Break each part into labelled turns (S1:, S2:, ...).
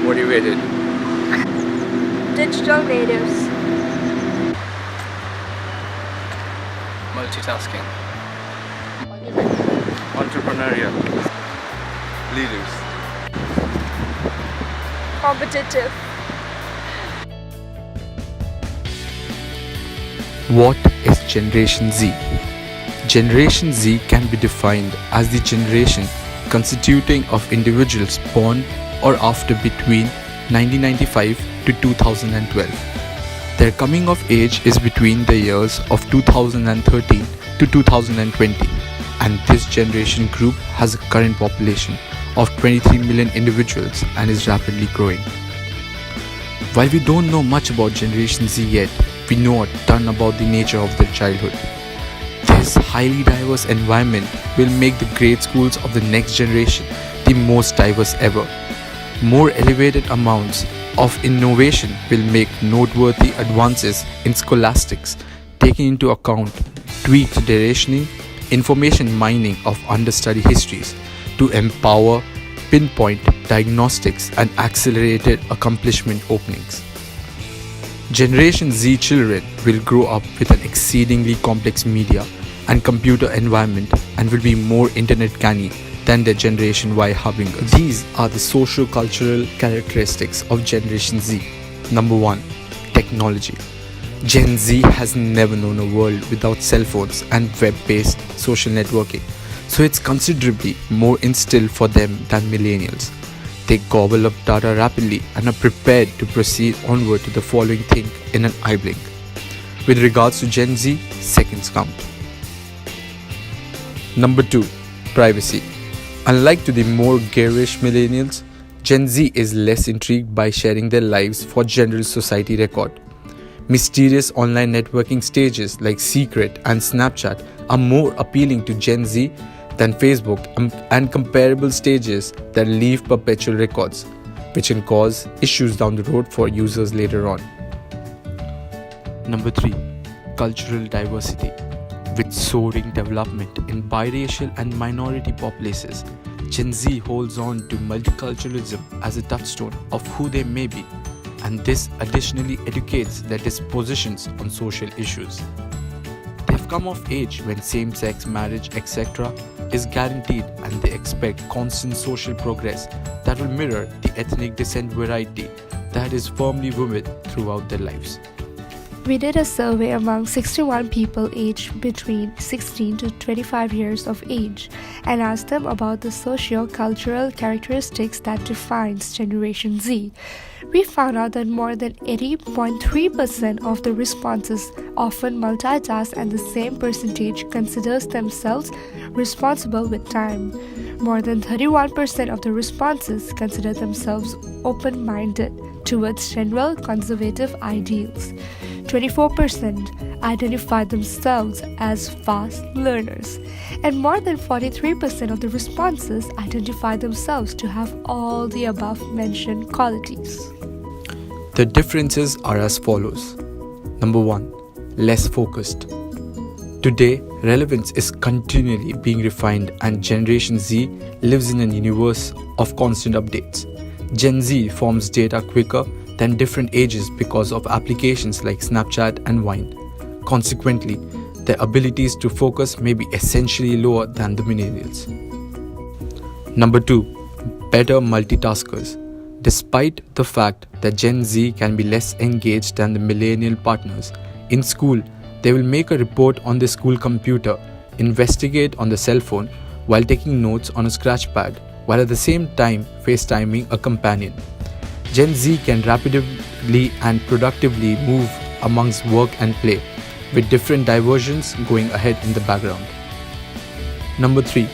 S1: Motivated.
S2: Digital natives.
S1: Multitasking. Entrepreneurial. Leaders.
S2: Competitive.
S3: What is Generation Z? Generation Z can be defined as the generation constituting of individuals born or after between 1995 to 2012. Their coming of age is between the years of 2013 to 2020, and this generation group has a current population of 23 million individuals and is rapidly growing. While we don't know much about Generation Z yet, we know a ton about the nature of their childhood. This highly diverse environment will make the grade schools of the next generation the most diverse ever. More elevated amounts of innovation will make noteworthy advances in scholastics, taking into account tweaked durationing, information mining of understudy histories to empower pinpoint diagnostics and accelerated accomplishment openings. Generation Z children will grow up with an exceedingly complex media and computer environment and will be more internet canny than their Generation Y harbingers. These are the socio-cultural characteristics of Generation Z. Number 1. Technology. Gen Z has never known a world without cell phones and web-based social networking, so it's considerably more instilled for them than millennials. They gobble up data rapidly and are prepared to proceed onward to the following thing in an eye blink. With regards to Gen Z, seconds count. Number 2. Privacy. Unlike to the more garish millennials, Gen Z is less intrigued by sharing their lives for general society record. Mysterious online networking stages like Secret and Snapchat are more appealing to Gen Z than Facebook and comparable stages that leave perpetual records, which can cause issues down the road for users later on. Number 3. Cultural diversity. With soaring development in biracial and minority populaces, Gen Z holds on to multiculturalism as a touchstone of who they may be, and this additionally educates their dispositions on social issues. They have come of age when same-sex marriage, etc., is guaranteed, and they expect constant social progress that will mirror the ethnic descent variety that is firmly vivid throughout their lives.
S2: We did a survey among 61 people aged between 16 to 25 years of age and asked them about the socio-cultural characteristics that defines Generation Z. We found out that more than 80.3% of the responses often multitask, and the same percentage considers themselves responsible with time. More than 31% of the responses consider themselves open-minded towards general conservative ideals. 24% identify themselves as fast learners, and more than 43% of the responses identify themselves to have all the above mentioned qualities.
S3: The differences are as follows. Number 1. Less focused. Today, relevance is continually being refined, and Generation Z lives in a universe of constant updates. Gen Z forms data quicker than different ages because of applications like Snapchat and Vine. Consequently, their abilities to focus may be essentially lower than the millennials. Number 2. Better multitaskers. Despite the fact that Gen Z can be less engaged than the millennial partners, in school they will make a report on the school computer, investigate on the cell phone while taking notes on a scratch pad, while at the same time FaceTiming a companion. Gen Z can rapidly and productively move amongst work and play, with different diversions going ahead in the background. Number 3.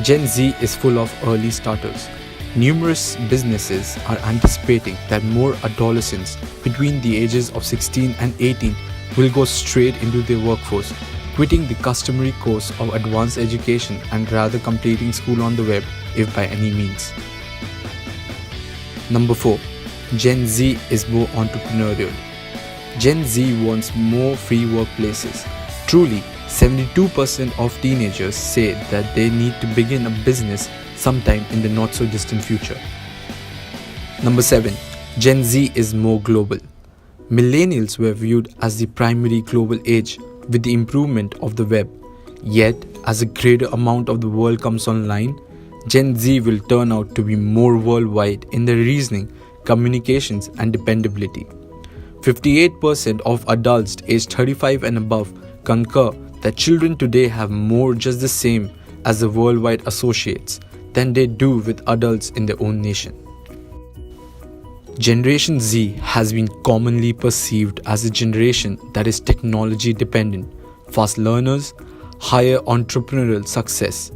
S3: Gen Z is full of early starters. Numerous businesses are anticipating that more adolescents between the ages of 16 and 18 will go straight into the workforce, quitting the customary course of advanced education and rather completing school on the web if by any means. Number 4. Gen Z is more entrepreneurial. Gen Z wants more free workplaces. Truly, 72% of teenagers say that they need to begin a business sometime in the not so distant future. Number 7. Gen Z is more global. Millennials were viewed as the primary global age with the improvement of the web. Yet, as a greater amount of the world comes online, Gen Z will turn out to be more worldwide in their reasoning, communications, and dependability. 58% of adults aged 35 and above concur that children today have more just the same as the worldwide associates than they do with adults in their own nation. Generation Z has been commonly perceived as a generation that is technology dependent, fast learners, higher entrepreneurial success,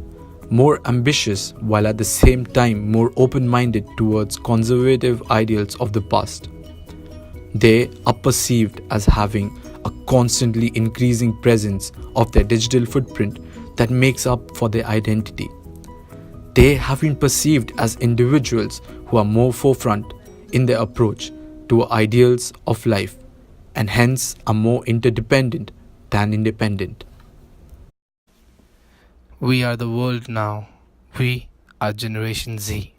S3: more ambitious while at the same time more open-minded towards conservative ideals of the past. They are perceived as having a constantly increasing presence of their digital footprint that makes up for their identity. They have been perceived as individuals who are more forefront in their approach to ideals of life and hence are more interdependent than independent.
S4: We are the world now. We are Generation Z.